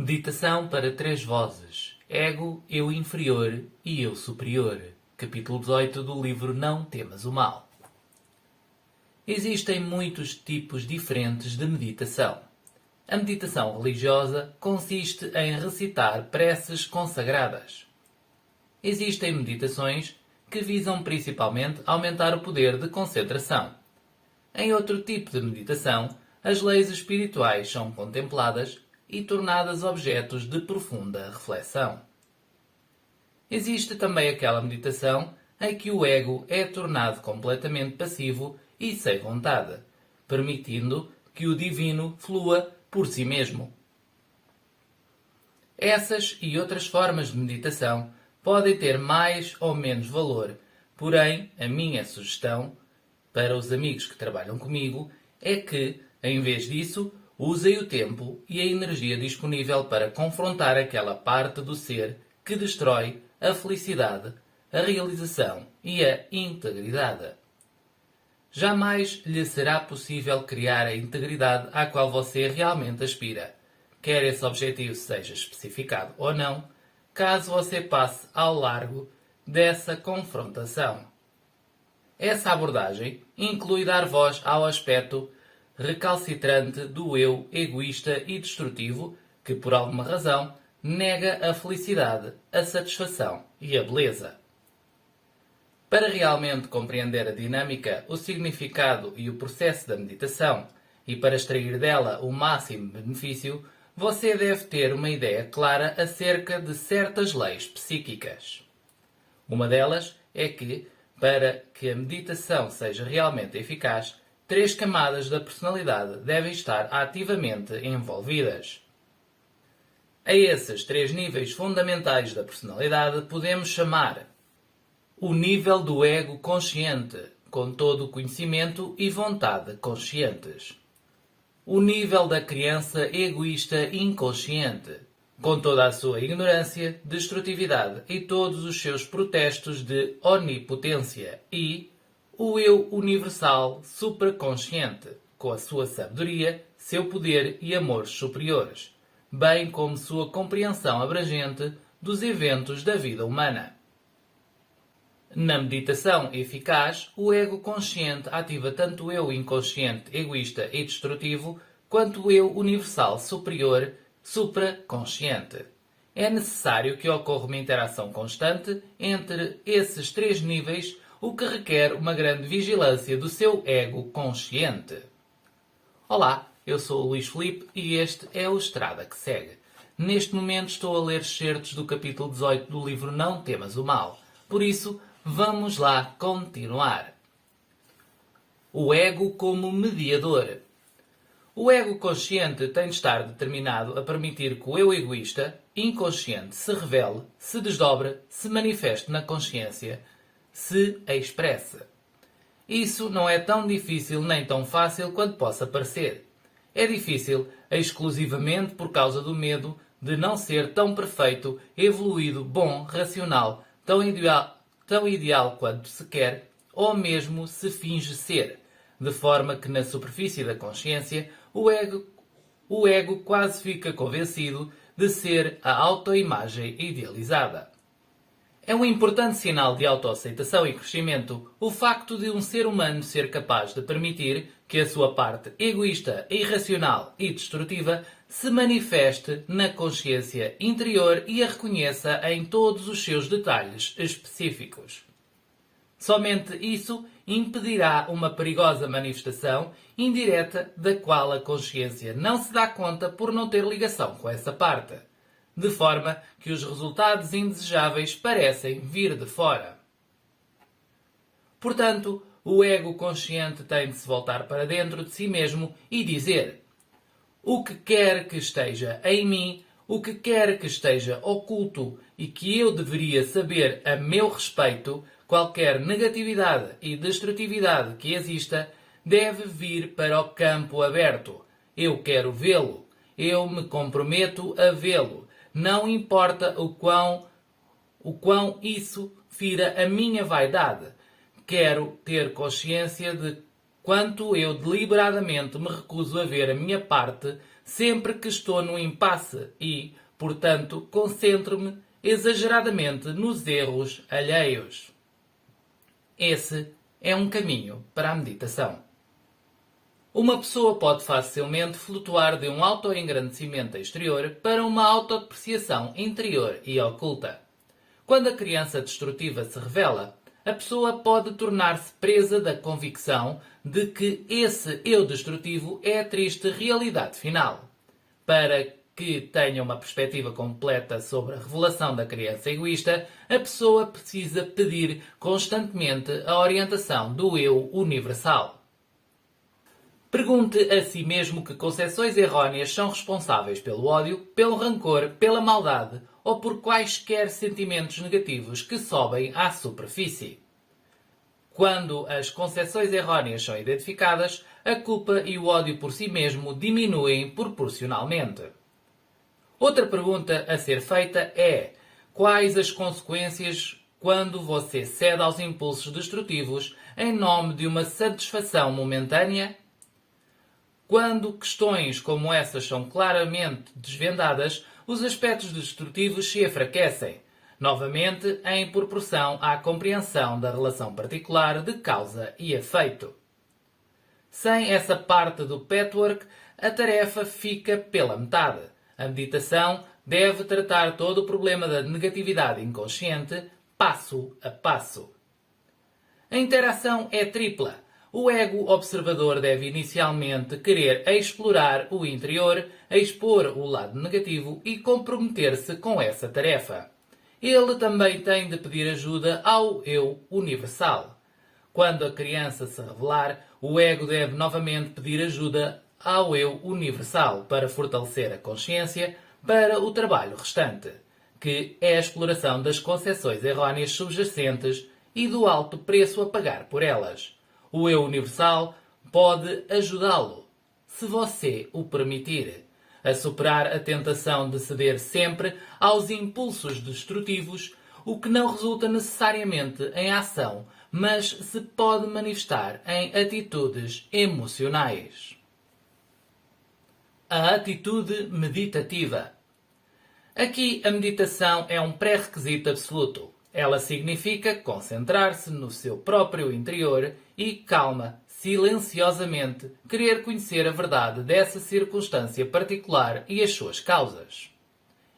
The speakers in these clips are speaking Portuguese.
Meditação para três vozes. Ego, eu inferior e eu superior. Capítulo 18 do livro Não Temas o Mal. Existem muitos tipos diferentes de meditação. A meditação religiosa consiste em recitar preces consagradas. Existem meditações que visam principalmente aumentar o poder de concentração. Em outro tipo de meditação, as leis espirituais são contempladas e tornadas objetos de profunda reflexão. Existe também aquela meditação em que o ego é tornado completamente passivo e sem vontade, permitindo que o divino flua por si mesmo. Essas e outras formas de meditação podem ter mais ou menos valor, porém, a minha sugestão para os amigos que trabalham comigo é que, em vez disso, usem o tempo e a energia disponível para confrontar aquela parte do ser que destrói a felicidade, a realização e a integridade. Jamais lhe será possível criar a integridade à qual você realmente aspira, quer esse objetivo seja especificado ou não, caso você passe ao largo dessa confrontação. Essa abordagem inclui dar voz ao aspecto recalcitrante do eu egoísta e destrutivo que, por alguma razão, nega a felicidade, a satisfação e a beleza. Para realmente compreender a dinâmica, o significado e o processo da meditação e para extrair dela o máximo benefício, você deve ter uma ideia clara acerca de certas leis psíquicas. Uma delas é que, para que a meditação seja realmente eficaz, 3 camadas da personalidade devem estar ativamente envolvidas. A esses 3 níveis fundamentais da personalidade podemos chamar o nível do ego consciente, com todo o conhecimento e vontade conscientes. O nível da criança egoísta inconsciente, com toda a sua ignorância, destrutividade e todos os seus protestos de onipotência. E o eu universal supraconsciente, com a sua sabedoria, seu poder e amores superiores, bem como sua compreensão abrangente dos eventos da vida humana. Na meditação eficaz, o ego consciente ativa tanto o eu inconsciente, egoísta e destrutivo, quanto o eu universal superior, supraconsciente. É necessário que ocorra uma interação constante entre esses 3 níveis, o que requer uma grande vigilância do seu ego consciente. Olá, eu sou o Luís Filipe e este é o Estrada que Segue. Neste momento estou a ler excertos do capítulo 18 do livro Não Temas o Mal. Por isso, vamos lá continuar. O ego como mediador. O ego consciente tem de estar determinado a permitir que o eu egoísta, inconsciente, se revele, se desdobre, se manifeste na consciência, se expresse. Isso não é tão difícil nem tão fácil quanto possa parecer. É difícil exclusivamente por causa do medo de não ser tão perfeito, evoluído, bom, racional, tão ideal quanto se quer, ou mesmo se finge ser, de forma que na superfície da consciência o ego quase fica convencido de ser a autoimagem idealizada. É um importante sinal de autoaceitação e crescimento o facto de um ser humano ser capaz de permitir que a sua parte egoísta, irracional e destrutiva se manifeste na consciência interior e a reconheça em todos os seus detalhes específicos. Somente isso impedirá uma perigosa manifestação indireta da qual a consciência não se dá conta por não ter ligação com essa parte, de forma que os resultados indesejáveis parecem vir de fora. Portanto, o ego consciente tem de se voltar para dentro de si mesmo e dizer: o que quer que esteja em mim, o que quer que esteja oculto e que eu deveria saber a meu respeito, qualquer negatividade e destrutividade que exista, deve vir para o campo aberto. Eu quero vê-lo. Eu me comprometo a vê-lo. Não importa o quão isso fira a minha vaidade. Quero ter consciência de quanto eu deliberadamente me recuso a ver a minha parte sempre que estou num impasse e, portanto, concentro-me exageradamente nos erros alheios. Esse é um caminho para a meditação. Uma pessoa pode facilmente flutuar de um autoengrandecimento exterior para uma autodepreciação interior e oculta. Quando a criança destrutiva se revela, a pessoa pode tornar-se presa da convicção de que esse eu destrutivo é a triste realidade final. Para que tenha uma perspectiva completa sobre a revelação da criança egoísta, a pessoa precisa pedir constantemente a orientação do eu universal. Pergunte a si mesmo que concepções erróneas são responsáveis pelo ódio, pelo rancor, pela maldade ou por quaisquer sentimentos negativos que sobem à superfície. Quando as concepções erróneas são identificadas, a culpa e o ódio por si mesmo diminuem proporcionalmente. Outra pergunta a ser feita é: quais as consequências quando você cede aos impulsos destrutivos em nome de uma satisfação momentânea? Quando questões como essas são claramente desvendadas, os aspectos destrutivos se enfraquecem, novamente em proporção à compreensão da relação particular de causa e efeito. Sem essa parte do patchwork, a tarefa fica pela metade. A meditação deve tratar todo o problema da negatividade inconsciente, passo a passo. A interação é tripla. O ego observador deve inicialmente querer explorar o interior, expor o lado negativo e comprometer-se com essa tarefa. Ele também tem de pedir ajuda ao eu universal. Quando a criança se revelar, o ego deve novamente pedir ajuda ao eu universal para fortalecer a consciência para o trabalho restante, que é a exploração das concepções erróneas subjacentes e do alto preço a pagar por elas. O eu universal pode ajudá-lo, se você o permitir, a superar a tentação de ceder sempre aos impulsos destrutivos, o que não resulta necessariamente em ação, mas se pode manifestar em atitudes emocionais. A atitude meditativa. Aqui a meditação é um pré-requisito absoluto. Ela significa concentrar-se no seu próprio interior e, calma, silenciosamente, querer conhecer a verdade dessa circunstância particular e as suas causas.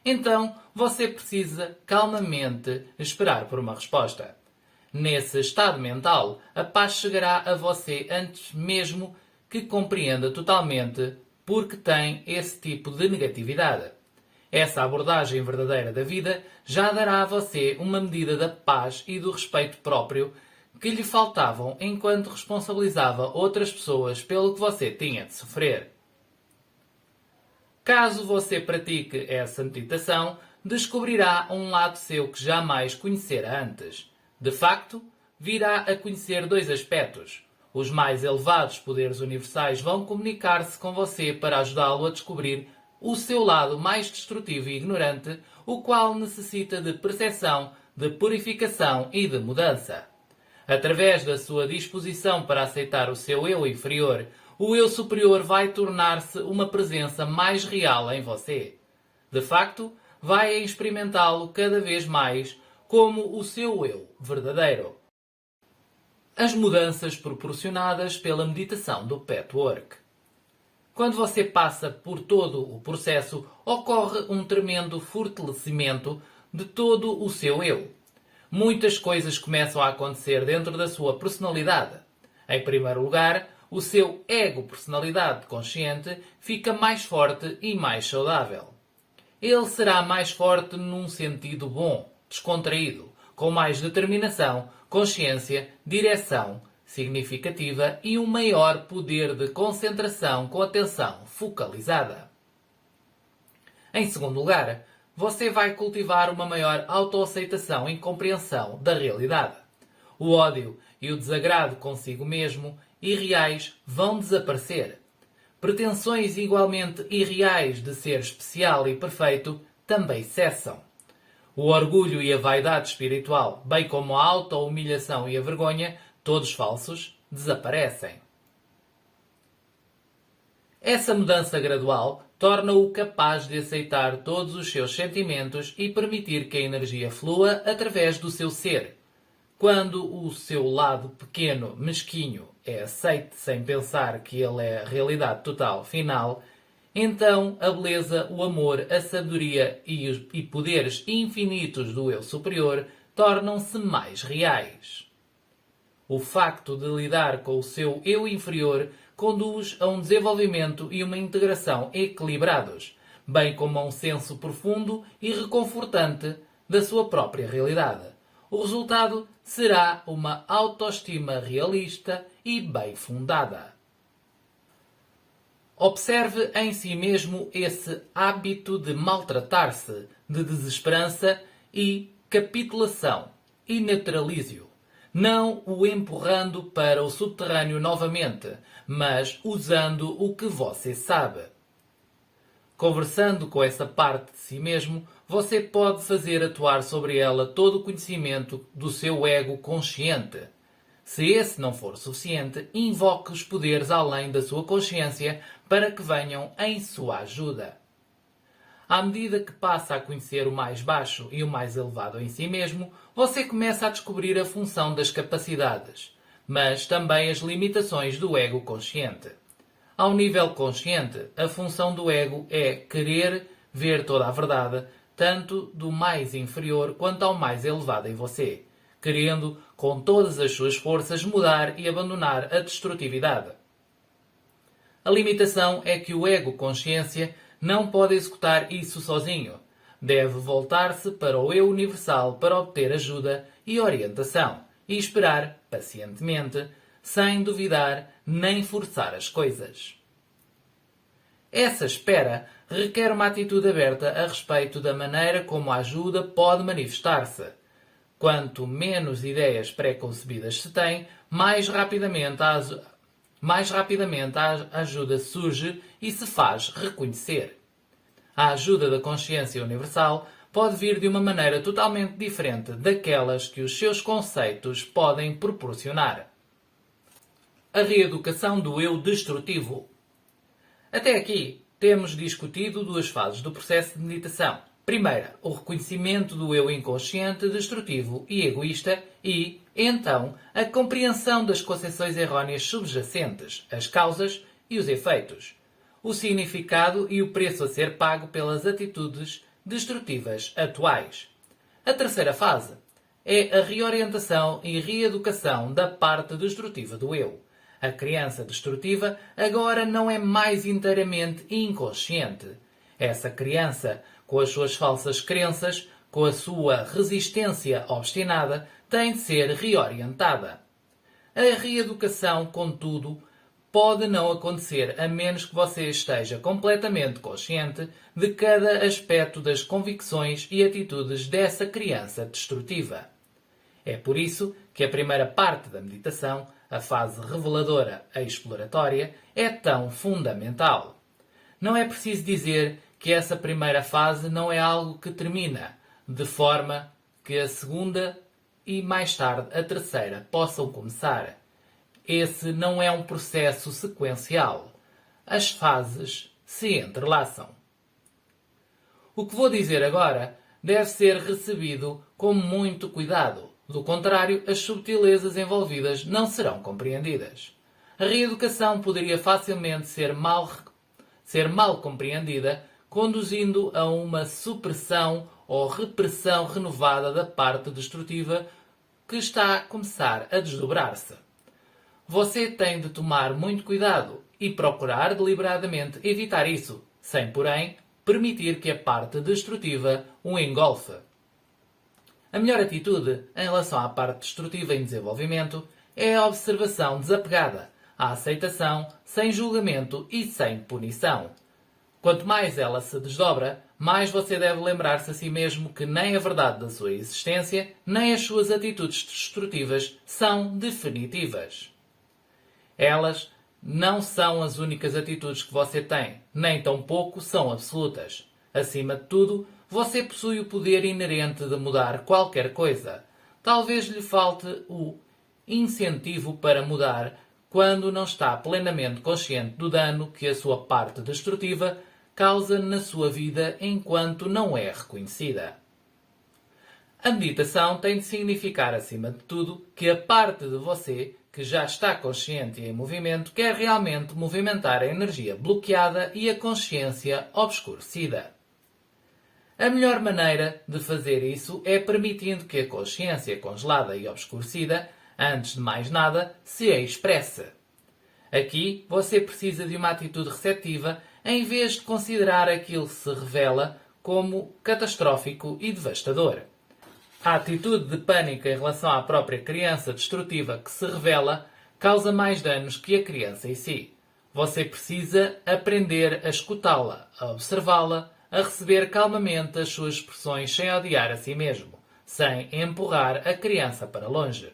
Então, você precisa calmamente esperar por uma resposta. Nesse estado mental, a paz chegará a você antes mesmo que compreenda totalmente porque tem esse tipo de negatividade. Essa abordagem verdadeira da vida já dará a você uma medida da paz e do respeito próprio que lhe faltavam enquanto responsabilizava outras pessoas pelo que você tinha de sofrer. Caso você pratique essa meditação, descobrirá um lado seu que jamais conhecera antes. De facto, virá a conhecer dois aspectos. Os mais elevados poderes universais vão comunicar-se com você para ajudá-lo a descobrir o seu lado mais destrutivo e ignorante, o qual necessita de percepção, de purificação e de mudança. Através da sua disposição para aceitar o seu eu inferior, o eu superior vai tornar-se uma presença mais real em você. De facto, vai experimentá-lo cada vez mais como o seu eu verdadeiro. As mudanças proporcionadas pela meditação do patchwork. Quando você passa por todo o processo, ocorre um tremendo fortalecimento de todo o seu eu. Muitas coisas começam a acontecer dentro da sua personalidade. Em primeiro lugar, o seu ego-personalidade consciente fica mais forte e mais saudável. Ele será mais forte num sentido bom, descontraído, com mais determinação, consciência, direção significativa e um maior poder de concentração com atenção focalizada. Em segundo lugar, você vai cultivar uma maior autoaceitação e compreensão da realidade. O ódio e o desagrado consigo mesmo irreais vão desaparecer. Pretensões igualmente irreais de ser especial e perfeito também cessam. O orgulho e a vaidade espiritual, bem como a auto-humilhação e a vergonha, todos falsos, desaparecem. Essa mudança gradual torna-o capaz de aceitar todos os seus sentimentos e permitir que a energia flua através do seu ser. Quando o seu lado pequeno, mesquinho, é aceite sem pensar que ele é a realidade total, final, então a beleza, o amor, a sabedoria e poderes infinitos do eu superior tornam-se mais reais. O facto de lidar com o seu eu inferior conduz a um desenvolvimento e uma integração equilibrados, bem como a um senso profundo e reconfortante da sua própria realidade. O resultado será uma autoestima realista e bem fundada. Observe em si mesmo esse hábito de maltratar-se, de desesperança e capitulação e neutralize-o, não o empurrando para o subterrâneo novamente, mas usando o que você sabe. Conversando com essa parte de si mesmo, você pode fazer atuar sobre ela todo o conhecimento do seu ego consciente. Se esse não for suficiente, invoque os poderes além da sua consciência para que venham em sua ajuda. À medida que passa a conhecer o mais baixo e o mais elevado em si mesmo, você começa a descobrir a função das capacidades, mas também as limitações do ego consciente. Ao nível consciente, a função do ego é querer ver toda a verdade, tanto do mais inferior quanto ao mais elevado em você, querendo, com todas as suas forças, mudar e abandonar a destrutividade. A limitação é que o ego consciência não pode executar isso sozinho. Deve voltar-se para o eu universal para obter ajuda e orientação e esperar pacientemente, sem duvidar nem forçar as coisas. Essa espera requer uma atitude aberta a respeito da maneira como a ajuda pode manifestar-se. Quanto menos ideias pré-concebidas se tem, mais rapidamente a ajuda surge e se faz reconhecer. A ajuda da consciência universal pode vir de uma maneira totalmente diferente daquelas que os seus conceitos podem proporcionar. A reeducação do eu destrutivo. Até aqui, temos discutido duas fases do processo de meditação. Primeira, o reconhecimento do eu inconsciente, destrutivo e egoísta e, então, a compreensão das concepções errôneas subjacentes, as causas e os efeitos, o significado e o preço a ser pago pelas atitudes destrutivas atuais. A terceira fase é a reorientação e reeducação da parte destrutiva do eu. A criança destrutiva agora não é mais inteiramente inconsciente. Essa criança, com as suas falsas crenças, com a sua resistência obstinada, tem de ser reorientada. A reeducação, contudo, pode não acontecer a menos que você esteja completamente consciente de cada aspecto das convicções e atitudes dessa criança destrutiva. É por isso que a primeira parte da meditação, a fase reveladora e exploratória, é tão fundamental. Não é preciso dizer que essa primeira fase não é algo que termina, de forma que a segunda e mais tarde a terceira possam começar. Esse não é um processo sequencial. As fases se entrelaçam. O que vou dizer agora deve ser recebido com muito cuidado. Do contrário, as subtilezas envolvidas não serão compreendidas. A reeducação poderia facilmente ser mal compreendida, conduzindo a uma supressão ou repressão renovada da parte destrutiva que está a começar a desdobrar-se. Você tem de tomar muito cuidado e procurar deliberadamente evitar isso, sem, porém, permitir que a parte destrutiva o engolfe. A melhor atitude em relação à parte destrutiva em desenvolvimento é a observação desapegada, a aceitação sem julgamento e sem punição. Quanto mais ela se desdobra, mais você deve lembrar-se a si mesmo que nem a verdade da sua existência, nem as suas atitudes destrutivas são definitivas. Elas não são as únicas atitudes que você tem, nem tampouco são absolutas. Acima de tudo, você possui o poder inerente de mudar qualquer coisa. Talvez lhe falte o incentivo para mudar quando não está plenamente consciente do dano que a sua parte destrutiva causa na sua vida enquanto não é reconhecida. A meditação tem de significar, acima de tudo, que a parte de você que já está consciente e em movimento quer realmente movimentar a energia bloqueada e a consciência obscurecida. A melhor maneira de fazer isso é permitindo que a consciência congelada e obscurecida, antes de mais nada, se expresse. Aqui você precisa de uma atitude receptiva em vez de considerar aquilo que se revela como catastrófico e devastador. A atitude de pânico em relação à própria criança destrutiva que se revela causa mais danos que a criança em si. Você precisa aprender a escutá-la, a observá-la, a receber calmamente as suas expressões sem odiar a si mesmo, sem empurrar a criança para longe.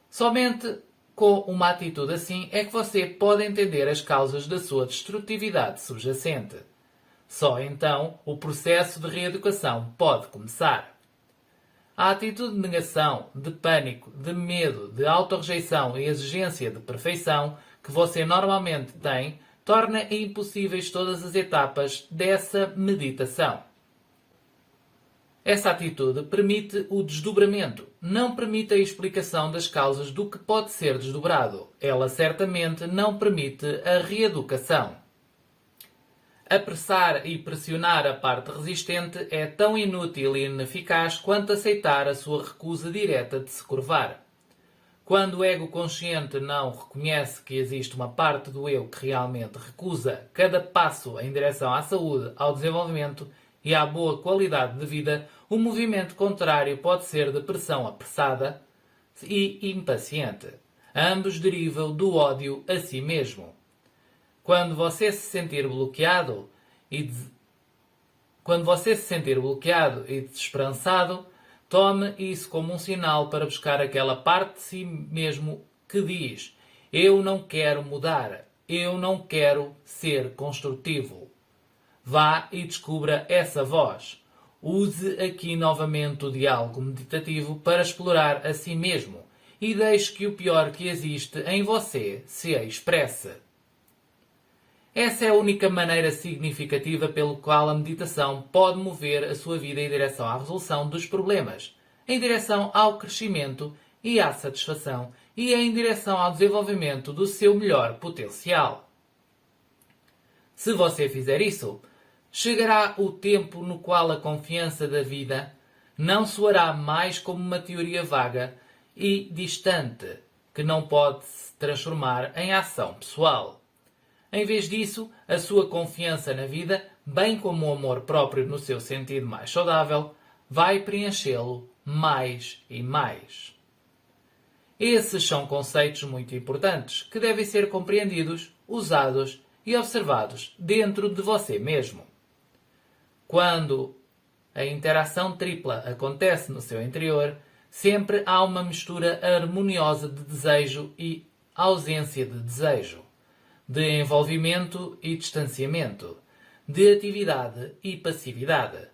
Somente com uma atitude assim é que você pode entender as causas da sua destrutividade subjacente. Só então o processo de reeducação pode começar. A atitude de negação, de pânico, de medo, de autorrejeição e exigência de perfeição que você normalmente tem torna impossíveis todas as etapas dessa meditação. Essa atitude permite o desdobramento, não permite a explicação das causas do que pode ser desdobrado. Ela certamente não permite a reeducação. Apressar e pressionar a parte resistente é tão inútil e ineficaz quanto aceitar a sua recusa direta de se curvar. Quando o ego consciente não reconhece que existe uma parte do eu que realmente recusa cada passo em direção à saúde, ao desenvolvimento e à boa qualidade de vida, o movimento contrário pode ser de pressão apressada e impaciente. Ambos derivam do ódio a si mesmo. Quando você se sentir bloqueado e desesperançado, tome isso como um sinal para buscar aquela parte de si mesmo que diz: eu não quero mudar, eu não quero ser construtivo. Vá e descubra essa voz. Use aqui novamente o diálogo meditativo para explorar a si mesmo e deixe que o pior que existe em você se expresse. Essa é a única maneira significativa pelo qual a meditação pode mover a sua vida em direção à resolução dos problemas, em direção ao crescimento e à satisfação e em direção ao desenvolvimento do seu melhor potencial. Se você fizer isso, chegará o tempo no qual a confiança da vida não soará mais como uma teoria vaga e distante que não pode se transformar em ação pessoal. Em vez disso, a sua confiança na vida, bem como o amor próprio no seu sentido mais saudável, vai preenchê-lo mais e mais. Esses são conceitos muito importantes que devem ser compreendidos, usados e observados dentro de você mesmo. Quando a interação tripla acontece no seu interior, sempre há uma mistura harmoniosa de desejo e ausência de desejo, de envolvimento e distanciamento, de atividade e passividade.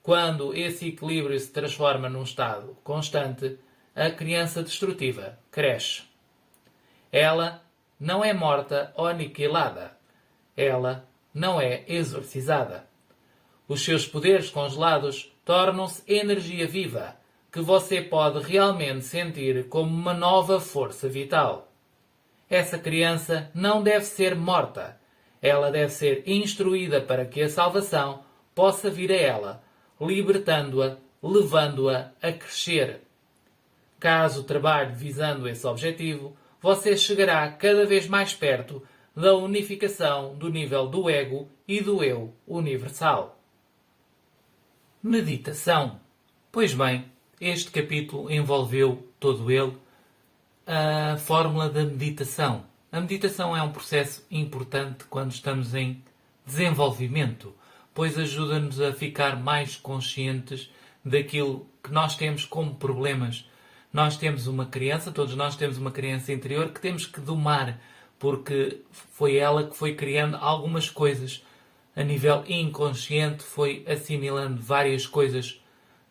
Quando esse equilíbrio se transforma num estado constante, a criança destrutiva cresce. Ela não é morta ou aniquilada. Ela não é exorcizada. Os seus poderes congelados tornam-se energia viva, que você pode realmente sentir como uma nova força vital. Essa criança não deve ser morta. Ela deve ser instruída para que a salvação possa vir a ela, libertando-a, levando-a a crescer. Caso trabalhe visando esse objetivo, você chegará cada vez mais perto da unificação do nível do ego e do eu universal. Meditação. Pois bem, este capítulo envolveu todo ele a fórmula da meditação. A meditação é um processo importante quando estamos em desenvolvimento, pois ajuda-nos a ficar mais conscientes daquilo que nós temos como problemas. Nós temos uma criança, todos nós temos uma criança interior que temos que domar, porque foi ela que foi criando algumas coisas. A nível inconsciente foi assimilando várias coisas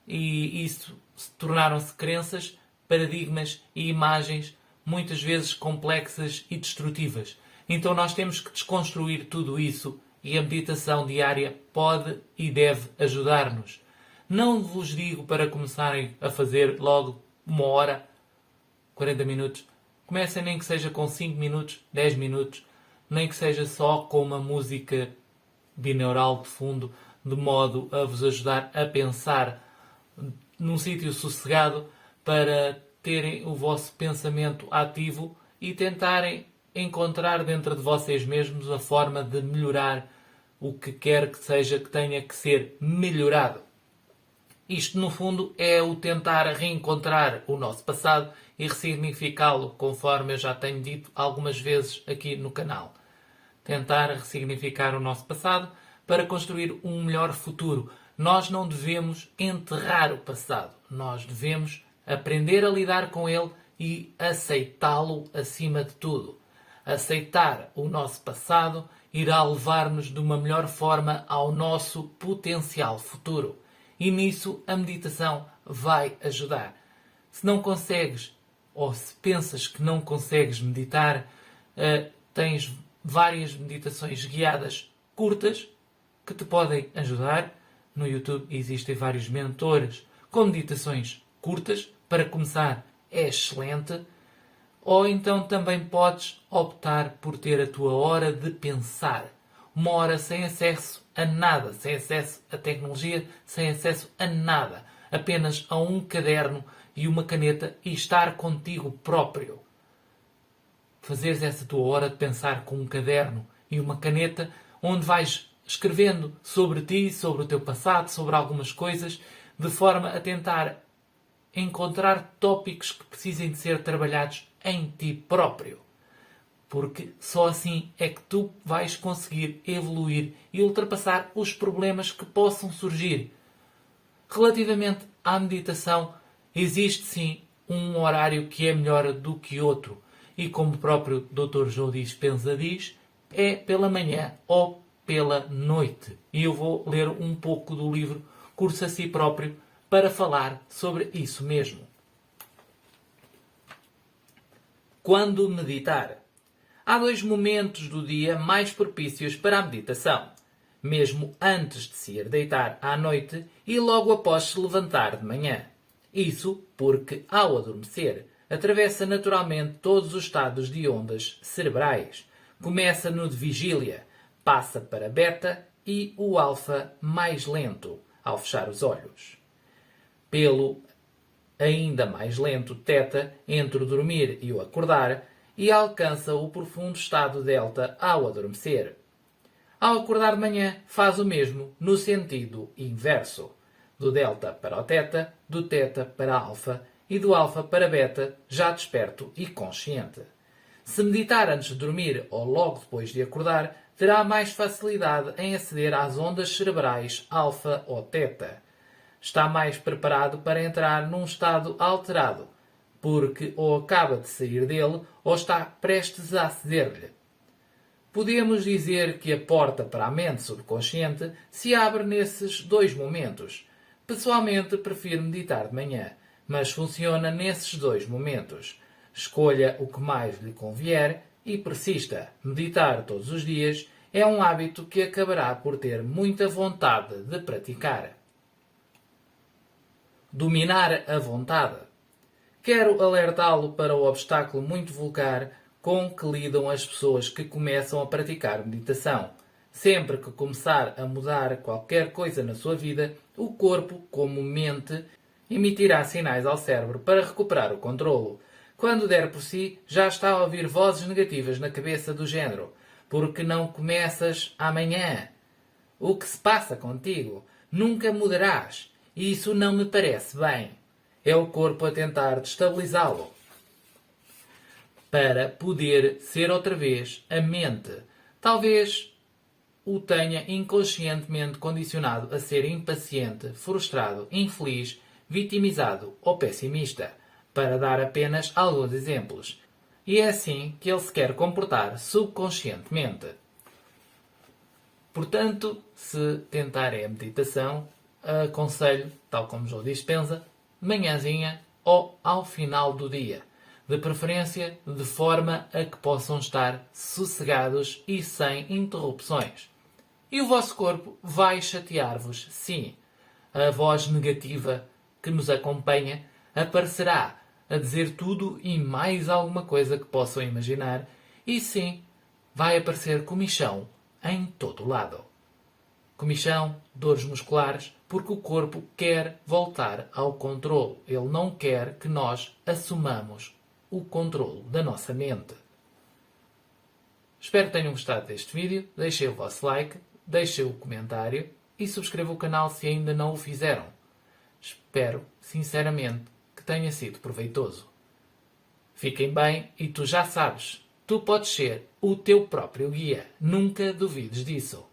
e isso tornaram-se crenças, paradigmas e imagens muitas vezes complexas e destrutivas. Então nós temos que desconstruir tudo isso e a meditação diária pode e deve ajudar-nos. Não vos digo para começarem a fazer logo 1 hora, 40 minutos. Comecem nem que seja com 5 minutos, 10 minutos, nem que seja só com uma música binaural de fundo, de modo a vos ajudar a pensar num sítio sossegado para terem o vosso pensamento ativo e tentarem encontrar dentro de vocês mesmos a forma de melhorar o que quer que seja que tenha que ser melhorado. Isto, no fundo, é o tentar reencontrar o nosso passado e ressignificá-lo, conforme eu já tenho dito algumas vezes aqui no canal. Tentar ressignificar o nosso passado para construir um melhor futuro. Nós não devemos enterrar o passado. Nós devemos aprender a lidar com ele e aceitá-lo acima de tudo. Aceitar o nosso passado irá levar-nos de uma melhor forma ao nosso potencial futuro. E nisso a meditação vai ajudar. Se não consegues, ou se pensas que não consegues meditar, tens várias meditações guiadas curtas que te podem ajudar. No YouTube existem vários mentores com meditações curtas. Para começar, é excelente. Ou então também podes optar por ter a tua hora de pensar. 1 hora sem acesso a nada, sem acesso à tecnologia, sem acesso a nada. Apenas a um caderno e uma caneta e estar contigo próprio. Fazeres essa tua hora de pensar com um caderno e uma caneta onde vais escrevendo sobre ti, sobre o teu passado, sobre algumas coisas, de forma a tentar encontrar tópicos que precisem de ser trabalhados em ti próprio. Porque só assim é que tu vais conseguir evoluir e ultrapassar os problemas que possam surgir. Relativamente à meditação, existe sim um horário que é melhor do que outro. E como o próprio Dr. Joe Dispenza diz, é pela manhã ou pela noite. E eu vou ler um pouco do livro Curso a Si Próprio para falar sobre isso mesmo. Quando meditar? Há 2 momentos do dia mais propícios para a meditação. Mesmo antes de se ir deitar à noite e logo após se levantar de manhã. Isso porque, ao adormecer, atravessa naturalmente todos os estados de ondas cerebrais. Começa no de vigília, passa para beta e o alfa mais lento, ao fechar os olhos. Pelo ainda mais lento teta entre o dormir e o acordar e alcança o profundo estado delta ao adormecer. Ao acordar de manhã, faz o mesmo no sentido inverso. Do delta para o teta, do teta para alfa e do alfa para beta, já desperto e consciente. Se meditar antes de dormir ou logo depois de acordar, terá mais facilidade em aceder às ondas cerebrais alfa ou teta. Está mais preparado para entrar num estado alterado, porque ou acaba de sair dele ou está prestes a aceder-lhe. Podemos dizer que a porta para a mente subconsciente se abre nesses 2 momentos. Pessoalmente, prefiro meditar de manhã, mas funciona nesses 2 momentos. Escolha o que mais lhe convier e persista. Meditar todos os dias é um hábito que acabará por ter muita vontade de praticar. Dominar a vontade. Quero alertá-lo para o obstáculo muito vulgar com que lidam as pessoas que começam a praticar meditação. Sempre que começar a mudar qualquer coisa na sua vida, o corpo, como mente, emitirá sinais ao cérebro para recuperar o controlo. Quando der por si, já está a ouvir vozes negativas na cabeça do género. Porque não começas amanhã? O que se passa contigo? Nunca mudarás. Isso não me parece bem. É o corpo a tentar destabilizá-lo. Para poder ser outra vez a mente. Talvez o tenha inconscientemente condicionado a ser impaciente, frustrado, infeliz, vitimizado ou pessimista, para dar apenas alguns exemplos. E é assim que ele se quer comportar subconscientemente. Portanto, se tentarem a meditação, aconselho, tal como Joe Dispenza, de manhãzinha ou ao final do dia. De preferência, de forma a que possam estar sossegados e sem interrupções. E o vosso corpo vai chatear-vos, sim. A voz negativa que nos acompanha aparecerá a dizer tudo e mais alguma coisa que possam imaginar. E sim, vai aparecer comichão em todo lado. Comichão, dores musculares, porque o corpo quer voltar ao controle. Ele não quer que nós assumamos o controle da nossa mente. Espero que tenham gostado deste vídeo. Deixem o vosso like, deixem o comentário e subscrevam o canal se ainda não o fizeram. Espero, sinceramente, que tenha sido proveitoso. Fiquem bem e tu já sabes, tu podes ser o teu próprio guia. Nunca duvides disso.